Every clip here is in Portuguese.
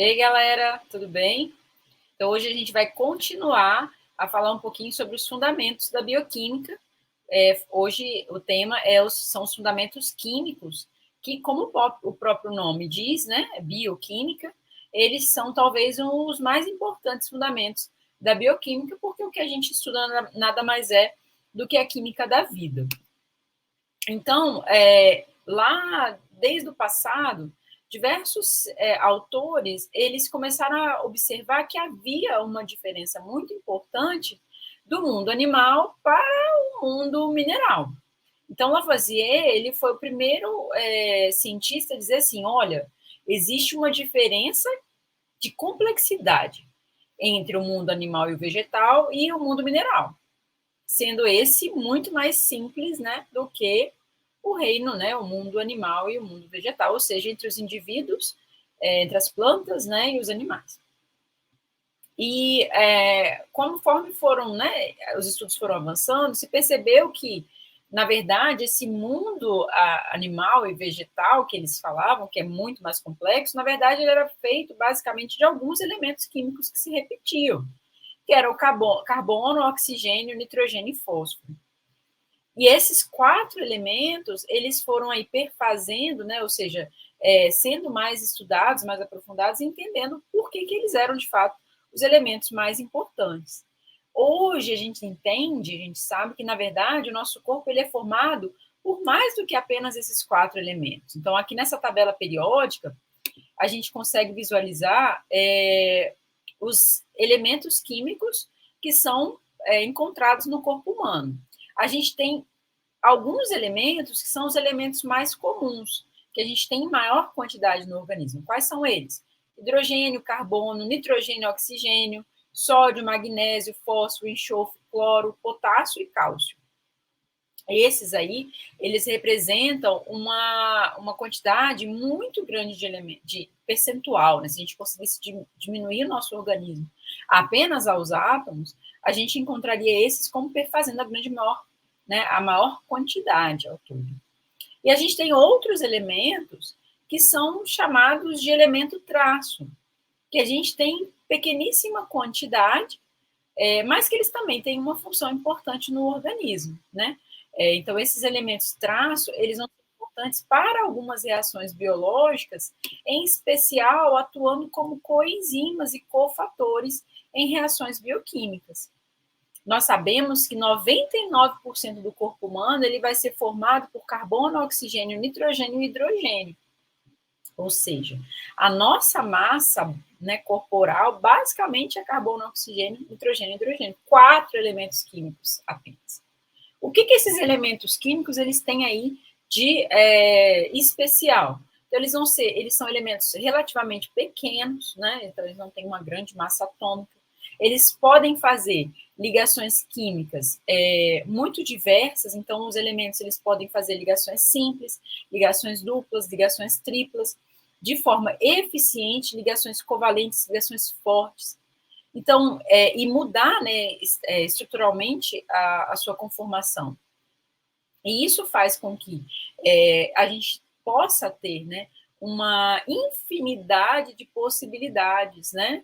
Ei, galera, tudo bem? Então, hoje a gente vai continuar a falar um pouquinho sobre os fundamentos da bioquímica. Hoje o tema são os fundamentos químicos, que, como o próprio nome diz, né, bioquímica, eles são talvez os mais importantes fundamentos da bioquímica, porque o que a gente estuda nada mais é do que a química da vida. Então, lá desde o passado, diversos autores eles começaram a observar que havia uma diferença muito importante do mundo animal para o mundo mineral. Então, Lavoisier ele foi o primeiro cientista a dizer assim, olha, existe uma diferença de complexidade entre o mundo animal e o vegetal e o mundo mineral, sendo esse muito mais simples, né, do que o reino, né, o mundo animal e o mundo vegetal, ou seja, entre os indivíduos, entre as plantas, né, e os animais. E conforme foram, né, os estudos foram avançando, se percebeu que, na verdade, esse mundo animal e vegetal que eles falavam, que é muito mais complexo, na verdade, ele era feito basicamente de alguns elementos químicos que se repetiam, que era o carbono, oxigênio, nitrogênio e fósforo. E esses 4 elementos, eles foram aí perfazendo, né, ou seja, sendo mais estudados, mais aprofundados, entendendo por que eles eram, de fato, os elementos mais importantes. Hoje a gente entende, a gente sabe que, na verdade, o nosso corpo ele é formado por mais do que apenas esses 4 elementos. Então, aqui nessa tabela periódica, a gente consegue visualizar os elementos químicos que são encontrados no corpo humano. A gente tem alguns elementos que são os elementos mais comuns, que a gente tem em maior quantidade no organismo. Quais são eles? Hidrogênio, carbono, nitrogênio, oxigênio, sódio, magnésio, fósforo, enxofre, cloro, potássio e cálcio. Esses aí, eles representam uma quantidade muito grande de elementos, de percentual, né? Se a gente conseguisse diminuir o nosso organismo apenas aos átomos, a gente encontraria esses como perfazendo a maior quantidade ao todo. E a gente tem outros elementos que são chamados de elemento traço, que a gente tem pequeníssima quantidade, mas que eles também têm uma função importante no organismo, né? Então, esses elementos traço, eles vão ser importantes para algumas reações biológicas, em especial atuando como coenzimas e cofatores em reações bioquímicas. Nós sabemos que 99% do corpo humano ele vai ser formado por carbono, oxigênio, nitrogênio e hidrogênio. Ou seja, a nossa massa, né, corporal basicamente é carbono, oxigênio, nitrogênio e hidrogênio. 4 elementos químicos apenas. O que esses elementos químicos eles têm aí de especial? Então, eles são elementos relativamente pequenos, né? Então, eles não têm uma grande massa atômica. Eles podem fazer ligações químicas muito diversas, então os elementos eles podem fazer ligações simples, ligações duplas, ligações triplas, de forma eficiente, ligações covalentes, ligações fortes. Então, e mudar, né, estruturalmente a sua conformação. E isso faz com que a gente possa ter, né, uma infinidade de possibilidades, né,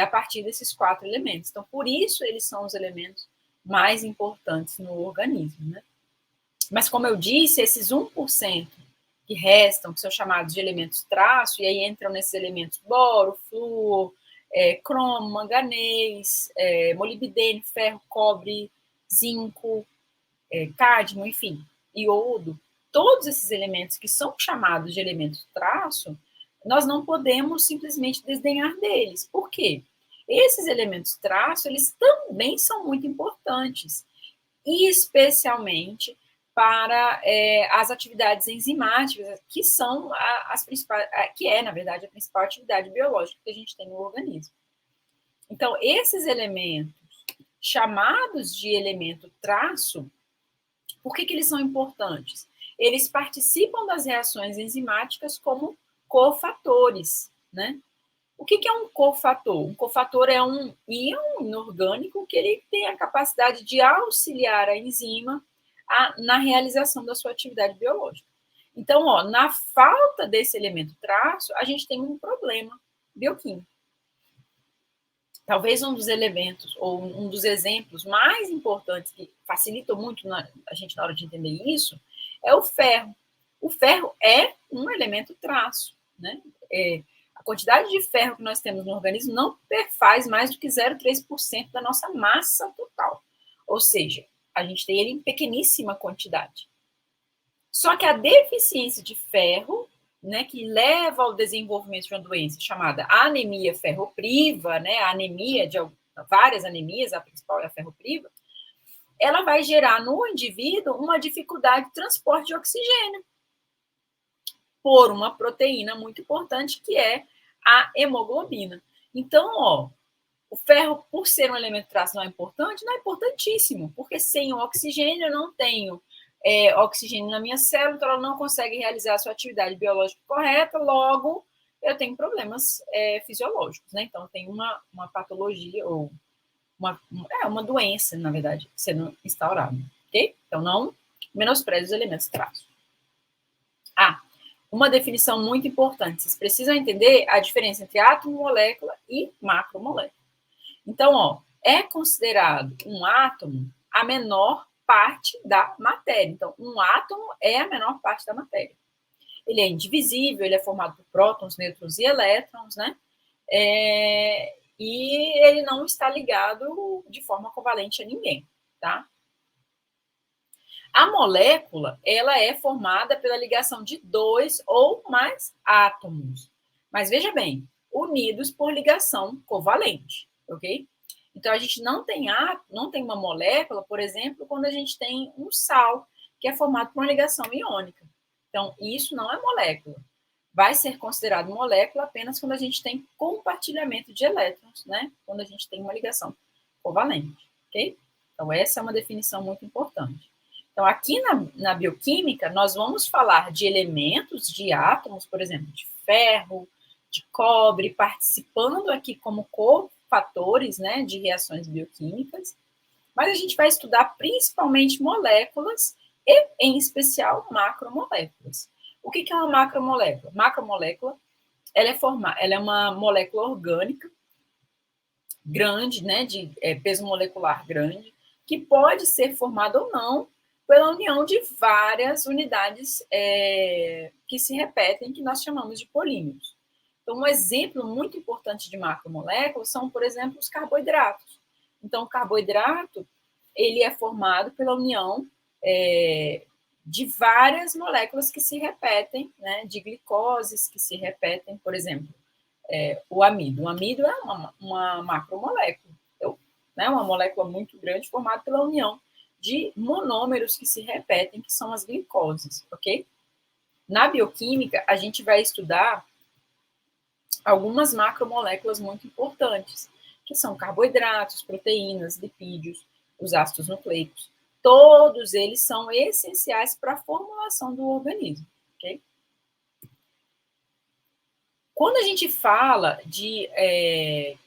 a partir desses 4 elementos. Então, por isso eles são os elementos mais importantes no organismo, né? Mas, como eu disse, esses 1% que restam, que são chamados de elementos traço, e aí entram nesses elementos boro, flúor, cromo, manganês, molibdênio, ferro, cobre, zinco, cádmio, enfim, iodo, todos esses elementos que são chamados de elementos traço, nós não podemos simplesmente desdenhar deles. Por quê? Esses elementos traço, eles também são muito importantes, especialmente para as atividades enzimáticas, que são as principais, que é, na verdade, a principal atividade biológica que a gente tem no organismo. Então, esses elementos, chamados de elemento traço, por que eles são importantes? Eles participam das reações enzimáticas como cofatores, né? O que é um cofator? Um cofator é um íon inorgânico que ele tem a capacidade de auxiliar a enzima na realização da sua atividade biológica. Então, na falta desse elemento traço, a gente tem um problema, bioquímica. Talvez um dos elementos, ou um dos exemplos mais importantes que facilitam muito a gente na hora de entender isso, é o ferro. O ferro é um elemento traço, né? A quantidade de ferro que nós temos no organismo não perfaz mais do que 0,3% da nossa massa total. Ou seja, a gente tem ele em pequeníssima quantidade. Só que a deficiência de ferro, né, que leva ao desenvolvimento de uma doença chamada anemia ferropriva, né, a anemia de várias anemias, a principal é a ferropriva, ela vai gerar no indivíduo uma dificuldade de transporte de oxigênio por uma proteína muito importante que é a hemoglobina. Então, ó, o ferro, por ser um elemento traço não é importante, não é importantíssimo, porque sem o oxigênio eu não tenho oxigênio na minha célula, então ela não consegue realizar a sua atividade biológica correta, logo eu tenho problemas fisiológicos, né? Então tem uma patologia ou uma doença, na verdade, sendo instaurada, ok? Então não menospreze os elementos traços. Uma definição muito importante, vocês precisam entender a diferença entre átomo, molécula e macromolécula. Então, ó, é considerado um átomo a menor parte da matéria. Então, um átomo é a menor parte da matéria. Ele é indivisível, ele é formado por prótons, nêutrons e elétrons, né? E ele não está ligado de forma covalente a ninguém, tá? A molécula, ela é formada pela ligação de 2 ou mais átomos. Mas veja bem, unidos por ligação covalente, ok? Então, a gente não tem uma molécula, por exemplo, quando a gente tem um sal, que é formado por uma ligação iônica. Então, isso não é molécula. Vai ser considerado molécula apenas quando a gente tem compartilhamento de elétrons, né? Quando a gente tem uma ligação covalente, ok? Então, essa é uma definição muito importante. Então, aqui na bioquímica, nós vamos falar de elementos, de átomos, por exemplo, de ferro, de cobre, participando aqui como cofatores, né, de reações bioquímicas, mas a gente vai estudar principalmente moléculas e, em especial, macromoléculas. O que é uma macromolécula? Macromolécula, ela é uma molécula orgânica grande, né, de peso molecular grande, que pode ser formada ou não pela união de várias unidades que se repetem, que nós chamamos de polímeros. Então, um exemplo muito importante de macromoléculas são, por exemplo, os carboidratos. Então, o carboidrato, ele é formado pela união de várias moléculas que se repetem, né, de glicoses que se repetem, por exemplo, o amido. O amido é uma macromolécula, então, né, uma molécula muito grande formada pela união de monômeros que se repetem, que são as glicoses, ok? Na bioquímica, a gente vai estudar algumas macromoléculas muito importantes, que são carboidratos, proteínas, lipídios, os ácidos nucleicos. Todos eles são essenciais para a formulação do organismo, ok? Quando a gente fala de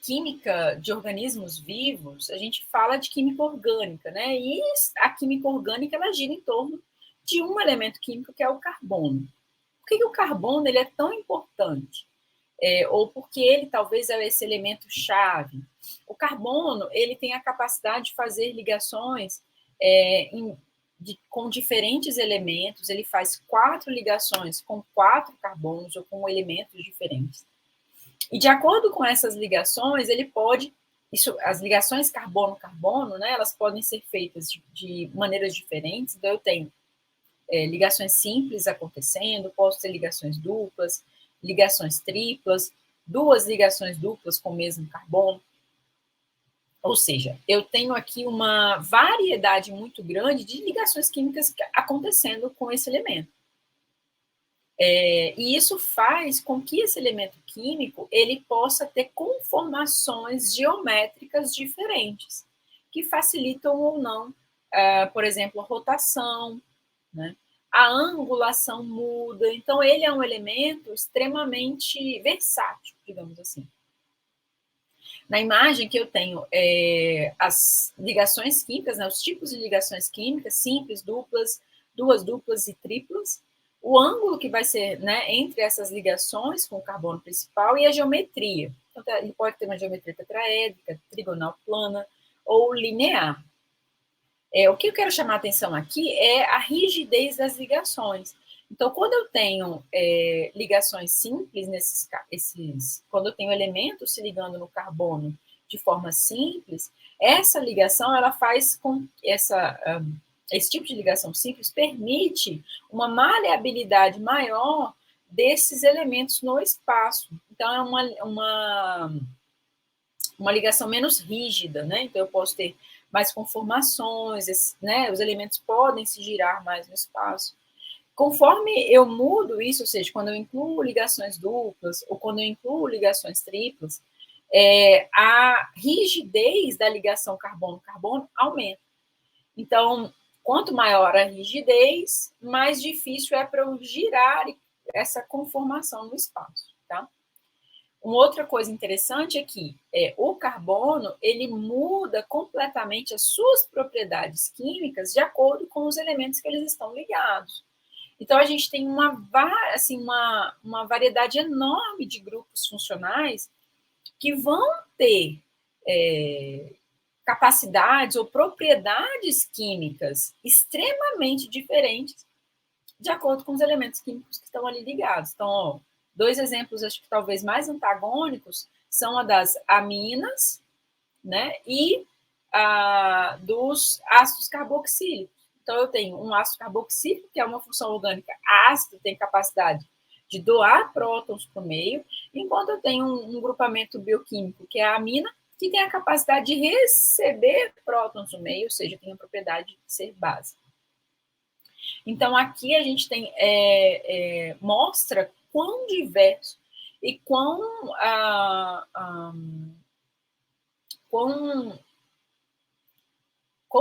química de organismos vivos, a gente fala de química orgânica, né? E a química orgânica, ela gira em torno de um elemento químico, que é o carbono. Por que o carbono ele é tão importante? Ou porque ele talvez é esse elemento-chave. O carbono ele tem a capacidade de fazer ligações com diferentes elementos, ele faz 4 ligações com 4 carbonos ou com elementos diferentes. E de acordo com essas ligações, ele pode, as ligações carbono-carbono, né, elas podem ser feitas de maneiras diferentes. Então, eu tenho ligações simples acontecendo, posso ter ligações duplas, ligações triplas, 2 ligações duplas com o mesmo carbono. Ou seja, eu tenho aqui uma variedade muito grande de ligações químicas acontecendo com esse elemento. E isso faz com que esse elemento químico ele possa ter conformações geométricas diferentes, que facilitam ou não, por exemplo, a rotação, né? A angulação muda. Então, ele é um elemento extremamente versátil, digamos assim. Na imagem que eu tenho as ligações químicas, né, os tipos de ligações químicas, simples, duplas, 2 duplas e triplas. o ângulo que vai ser, né, entre essas ligações com o carbono principal e a geometria. Então, ele pode ter uma geometria tetraédrica, trigonal plana ou linear. O que eu quero chamar a atenção aqui é a rigidez das ligações. Então, quando eu tenho ligações simples, quando eu tenho elementos se ligando no carbono de forma simples, essa ligação ela faz com esse tipo de ligação simples permite uma maleabilidade maior desses elementos no espaço. Então, é uma ligação menos rígida, né? Então, eu posso ter mais conformações, né? Os elementos podem se girar mais no espaço. Conforme eu mudo isso, ou seja, quando eu incluo ligações duplas ou quando eu incluo ligações triplas, a rigidez da ligação carbono-carbono aumenta. Então, quanto maior a rigidez, mais difícil é para eu girar essa conformação no espaço, tá? Uma outra coisa interessante é que o carbono ele muda completamente as suas propriedades químicas de acordo com os elementos que eles estão ligados. Então, a gente tem uma variedade enorme de grupos funcionais que vão ter capacidades ou propriedades químicas extremamente diferentes de acordo com os elementos químicos que estão ali ligados. Então, ó, 2 exemplos, acho que talvez mais antagônicos, são a das aminas, né, e dos ácidos carboxílicos. Então, eu tenho um ácido carboxílico, que é uma função orgânica ácida, tem capacidade de doar prótons para o meio, enquanto eu tenho um grupamento bioquímico, que é a amina, que tem a capacidade de receber prótons no meio, ou seja, tem a propriedade de ser base. Então, aqui a gente tem mostra quão diverso e quão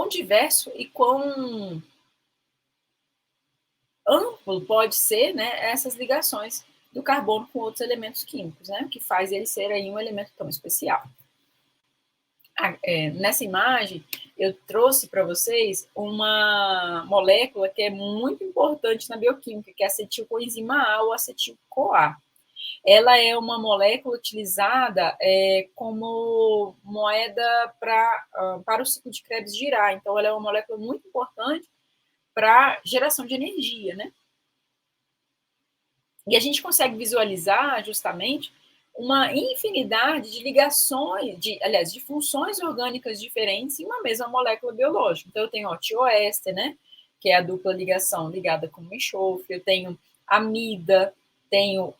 diverso e quão amplo pode ser, né, essas ligações do carbono com outros elementos químicos, né, que faz ele ser aí um elemento tão especial. Nessa imagem, eu trouxe para vocês uma molécula que é muito importante na bioquímica, que é a acetilcoenzima A ou acetil-CoA. Ela é uma molécula utilizada como moeda para o ciclo de Krebs girar. Então, ela é uma molécula muito importante para geração de energia, né? E a gente consegue visualizar justamente uma infinidade de ligações, de funções orgânicas diferentes em uma mesma molécula biológica. Então, eu tenho tioéster, né, que é a dupla ligação ligada com o enxofre, eu tenho amida, tenho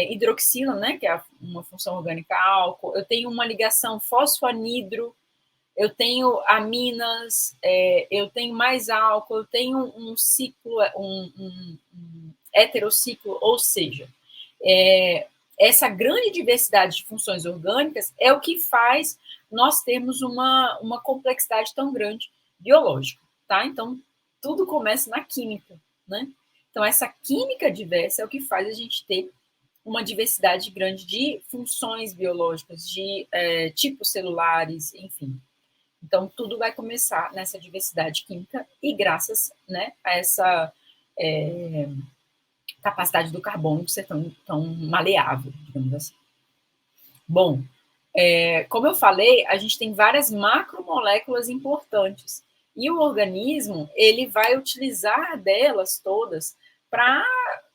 hidroxila, né, que é uma função orgânica álcool, eu tenho uma ligação fosfoanidro, eu tenho aminas, eu tenho mais álcool, eu tenho um ciclo, um heterociclo, ou seja, essa grande diversidade de funções orgânicas é o que faz nós termos uma complexidade tão grande biológica, tá? Então, tudo começa na química, né? Então, essa química diversa é o que faz a gente ter uma diversidade grande de funções biológicas, de tipos celulares, enfim. Então, tudo vai começar nessa diversidade química e graças, né, a essa capacidade do carbono de ser tão maleável, digamos assim. Bom, como eu falei, a gente tem várias macromoléculas importantes e o organismo ele vai utilizar delas todas para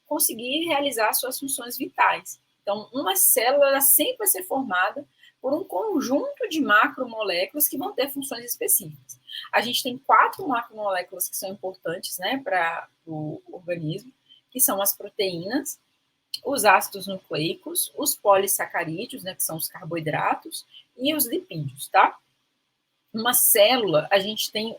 conseguir realizar suas funções vitais. Então, uma célula sempre vai ser formada por um conjunto de macromoléculas que vão ter funções específicas. A gente tem 4 macromoléculas que são importantes, né, para o organismo, que são as proteínas, os ácidos nucleicos, os polissacarídeos, né, que são os carboidratos, e os lipídios, tá? Uma célula, a gente tem,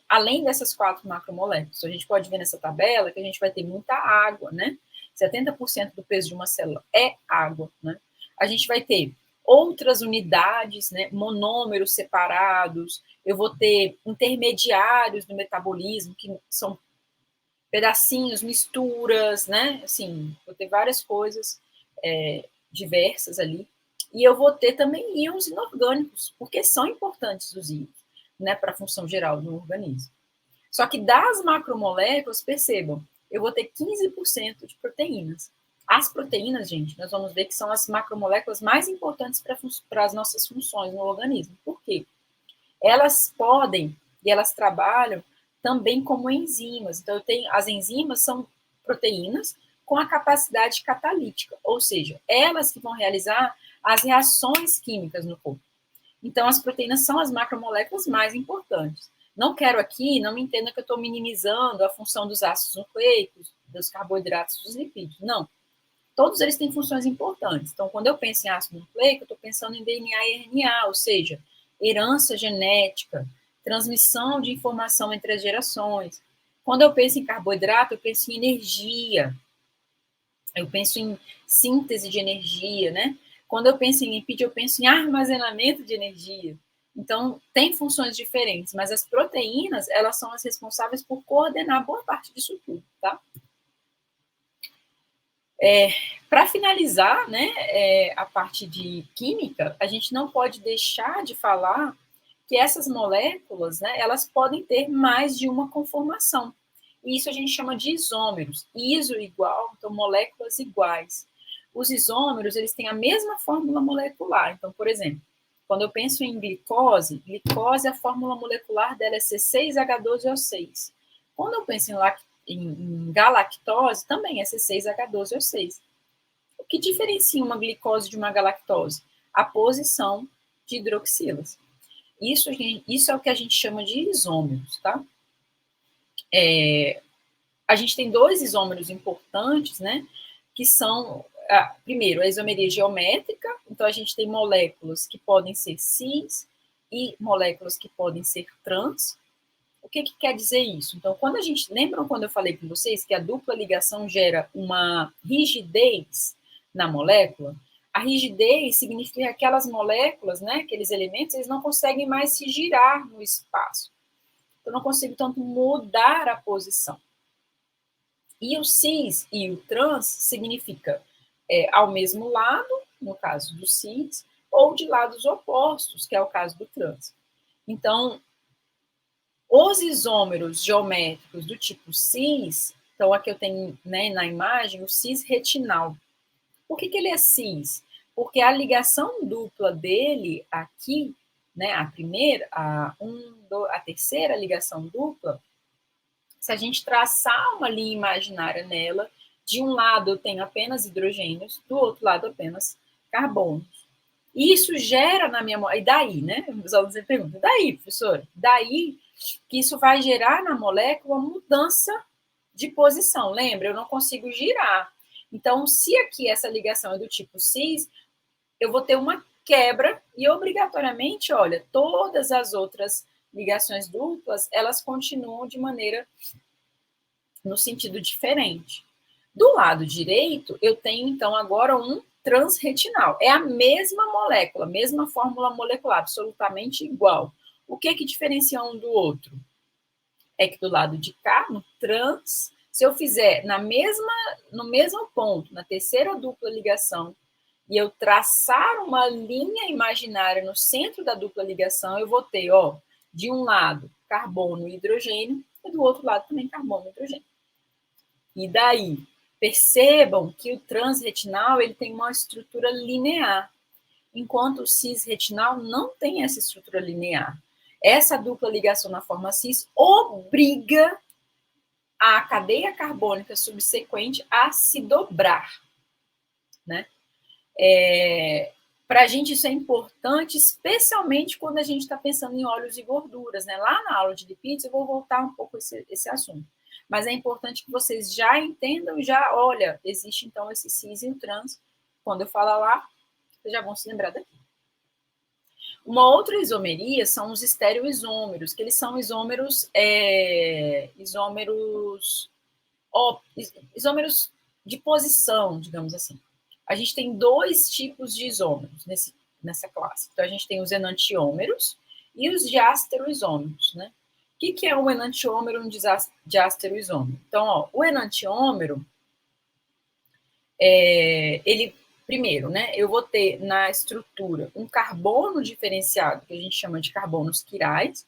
além dessas 4 macromoléculas, a gente pode ver nessa tabela que a gente vai ter muita água, né? 70% do peso de uma célula é água, né? A gente vai ter outras unidades, né, monômeros separados, eu vou ter intermediários do metabolismo, que são pedacinhos, misturas, né? Assim, vou ter várias coisas diversas ali. E eu vou ter também íons inorgânicos, porque são importantes os íons, né, para a função geral do organismo. Só que das macromoléculas, percebam, eu vou ter 15% de proteínas. As proteínas, gente, nós vamos ver que são as macromoléculas mais importantes para as nossas funções no organismo. Por quê? Elas podem e elas trabalham também como enzimas. Então, as enzimas são proteínas com a capacidade catalítica, ou seja, elas que vão realizar as reações químicas no corpo. Então, as proteínas são as macromoléculas mais importantes. Não quero aqui, não me entenda que eu estou minimizando a função dos ácidos nucleicos, dos carboidratos, dos lipídios. Não. Todos eles têm funções importantes. Então, quando eu penso em ácido nucleico, eu estou pensando em DNA e RNA, ou seja, herança genética, transmissão de informação entre as gerações. Quando eu penso em carboidrato, eu penso em energia, eu penso em síntese de energia, né? Quando eu penso em lipídio, eu penso em armazenamento de energia. Então, tem funções diferentes, mas as proteínas, elas são as responsáveis por coordenar boa parte disso tudo, tá? Para finalizar, né, a parte de química, a gente não pode deixar de falar que essas moléculas, né, elas podem ter mais de uma conformação. E isso a gente chama de isômeros. Iso igual, então moléculas iguais. Os isômeros, eles têm a mesma fórmula molecular. Então, por exemplo, quando eu penso em glicose, a fórmula molecular dela é C6H12O6. Quando eu penso em galactose, também é C6H12O6. O que diferencia uma glicose de uma galactose? A posição de hidroxilas. Isso é o que a gente chama de isômeros, tá? A gente tem dois isômeros importantes, né? Que são, primeiro, a isomeria geométrica. Então, a gente tem moléculas que podem ser cis e moléculas que podem ser trans. O que quer dizer isso? Então, lembram quando eu falei com vocês que a dupla ligação gera uma rigidez na molécula? A rigidez significa que aquelas moléculas, né, aqueles elementos, eles não conseguem mais se girar no espaço. Eu não consigo tanto mudar a posição. E o cis e o trans significa ao mesmo lado, no caso do cis, ou de lados opostos, que é o caso do trans. Então, os isômeros geométricos do tipo cis, então aqui eu tenho, né, na imagem o cis retinal. Por que ele é cis? Porque a ligação dupla dele aqui, né, a terceira ligação dupla, se a gente traçar uma linha imaginária nela, de um lado eu tenho apenas hidrogênios, do outro lado apenas carbonos. E isso gera na minha... E daí, né? Os alunos sempre perguntam, daí, professora? Daí que isso vai gerar na molécula mudança de posição. Lembra? Eu não consigo girar. Então, se aqui essa ligação é do tipo cis, eu vou ter uma quebra e, obrigatoriamente, olha, todas as outras ligações duplas, elas continuam de maneira, no sentido diferente. Do lado direito, eu tenho, então, agora um transretinal. É a mesma molécula, mesma fórmula molecular, absolutamente igual. O que diferencia um do outro? É que do lado de cá, no trans, se eu fizer no mesmo ponto, na terceira dupla ligação, e eu traçar uma linha imaginária no centro da dupla ligação, eu vou ter, ó, de um lado, carbono e hidrogênio, e do outro lado também carbono e hidrogênio. E daí, percebam que o transretinal ele tem uma estrutura linear, enquanto o cisretinal não tem essa estrutura linear. Essa dupla ligação na forma cis obriga a cadeia carbônica subsequente a se dobrar, né? Para a gente isso é importante, especialmente quando a gente está pensando em óleos e gorduras, né? Lá na aula de lipídios eu vou voltar um pouco esse assunto. Mas é importante que vocês já entendam, olha, existe então esse cis e o trans. Quando eu falar lá, vocês já vão se lembrar daqui. Uma outra isomeria são os estereoisômeros, que eles são isômeros de posição, digamos assim. A gente tem dois tipos de isômeros nessa classe. Então, a gente tem os enantiômeros e os diastereoisômeros, né? O que é um enantiômero e um diastereoisômero? Então, ó, o enantiômero, ele, primeiro, né, eu vou ter na estrutura um carbono diferenciado, que a gente chama de carbonos quirais,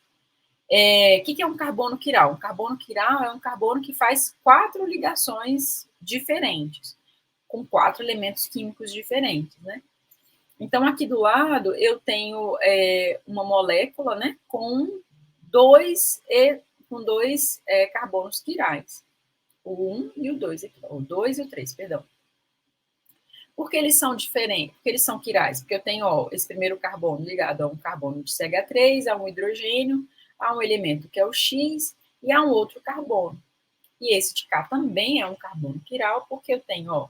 que é um carbono quiral? Um carbono quiral é um carbono que faz 4 ligações diferentes, com 4 elementos químicos diferentes, né? Então, aqui do lado, eu tenho uma molécula, né, com dois carbonos quirais. O 1 e o 2, o 2 e o 3, perdão. Por que eles são diferentes? Porque eles são quirais? Porque eu tenho esse primeiro carbono ligado a um carbono de CH3, a um hidrogênio, a um elemento que é o X e a um outro carbono. E esse de cá também é um carbono quiral, porque eu tenho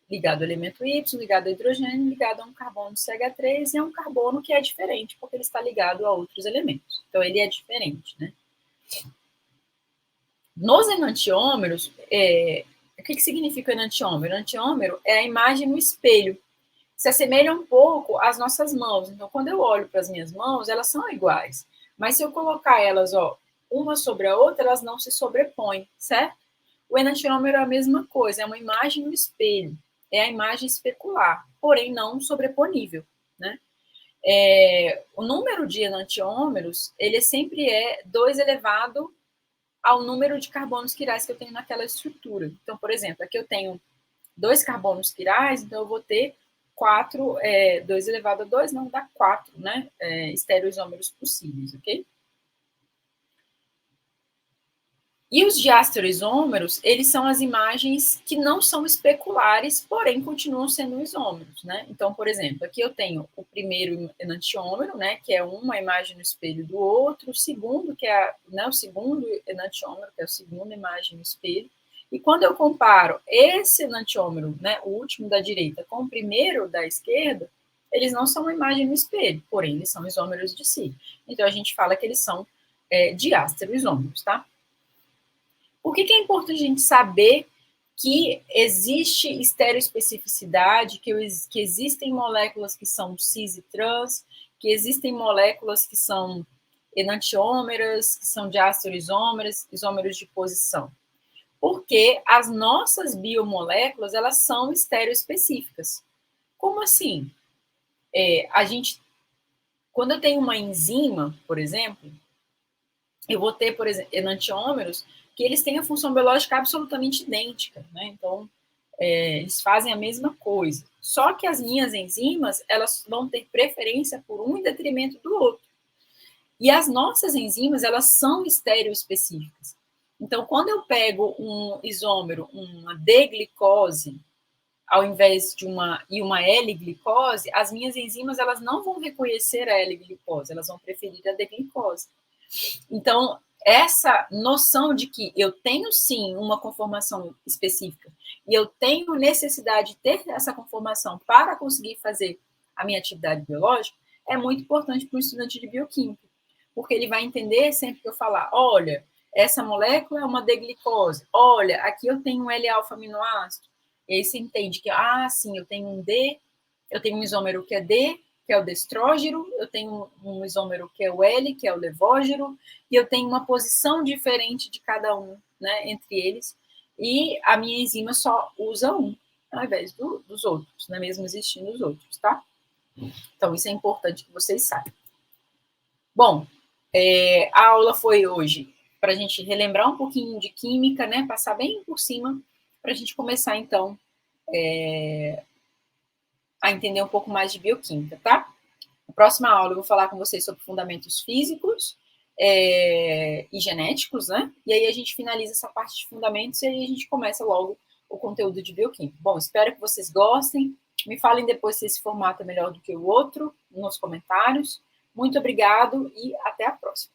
ligado ao elemento Y, ligado ao hidrogênio, ligado a um carbono de CH3, e é um carbono que é diferente, porque ele está ligado a outros elementos. Então, ele é diferente, né? Nos enantiômeros, o que significa o enantiômero? O enantiômero é a imagem no espelho. Se assemelha um pouco às nossas mãos. Então, quando eu olho para as minhas mãos, elas são iguais. Mas se eu colocar elas, uma sobre a outra, elas não se sobrepõem, certo? O enantiômero é a mesma coisa, é uma imagem no espelho. É a imagem especular, porém não sobreponível, né? O número de enantiômeros, ele sempre é 2 elevado ao número de carbonos quirais que eu tenho naquela estrutura. Então, por exemplo, aqui eu tenho 2 carbonos quirais, então eu vou ter 4, 2 elevado a 2, não, dá 4, né? Estereoisômeros possíveis, ok? E os diastereoisômeros, eles são as imagens que não são especulares, porém continuam sendo isômeros, né? Então, por exemplo, aqui eu tenho o primeiro enantiômero, né, que é uma imagem no espelho do outro, o segundo, que é o segundo enantiômero, que é a segunda imagem no espelho. E quando eu comparo esse enantiômero, né, o último da direita, com o primeiro da esquerda, eles não são uma imagem no espelho, porém eles são isômeros de si. Então, a gente fala que eles são diastereoisômeros, tá? Por que é importante a gente saber que existe estereoespecificidade, que existem moléculas que são cis e trans, que existem moléculas que são enantiômeras, que são diastereoisômeras, isômeros de posição? Porque as nossas biomoléculas, elas são estereoespecíficas. Como assim? Quando eu tenho uma enzima, por exemplo, eu vou ter, por exemplo, enantiômeros que eles têm a função biológica absolutamente idêntica, né? Então, eles fazem a mesma coisa. Só que as minhas enzimas, elas vão ter preferência por um em detrimento do outro. E as nossas enzimas, elas são estereoespecíficas. Então, quando eu pego um isômero, uma D-glicose, ao invés de uma L-glicose, as minhas enzimas, elas não vão reconhecer a L-glicose, elas vão preferir a D-glicose. Então, essa noção de que eu tenho sim uma conformação específica e eu tenho necessidade de ter essa conformação para conseguir fazer a minha atividade biológica é muito importante para o estudante de bioquímica, porque ele vai entender sempre que eu falar, olha, essa molécula é uma D-glicose, olha, aqui eu tenho um L-alfa-aminoácido, e aí você entende que, sim, eu tenho um D, eu tenho um isômero que é D, que é o destrógeno, eu tenho um isômero que é o L, que é o levógeno, e eu tenho uma posição diferente de cada um, né, entre eles, e a minha enzima só usa um, ao invés dos outros, né, mesmo existindo os outros, tá? Então, isso é importante que vocês saibam. Bom, a aula foi hoje para a gente relembrar um pouquinho de química, né, passar bem por cima, para a gente começar, então, a entender um pouco mais de bioquímica, tá? Na próxima aula eu vou falar com vocês sobre fundamentos físicos e genéticos, né? E aí a gente finaliza essa parte de fundamentos e aí a gente começa logo o conteúdo de bioquímica. Bom, espero que vocês gostem. Me falem depois se esse formato é melhor do que o outro nos comentários. Muito obrigado e até a próxima.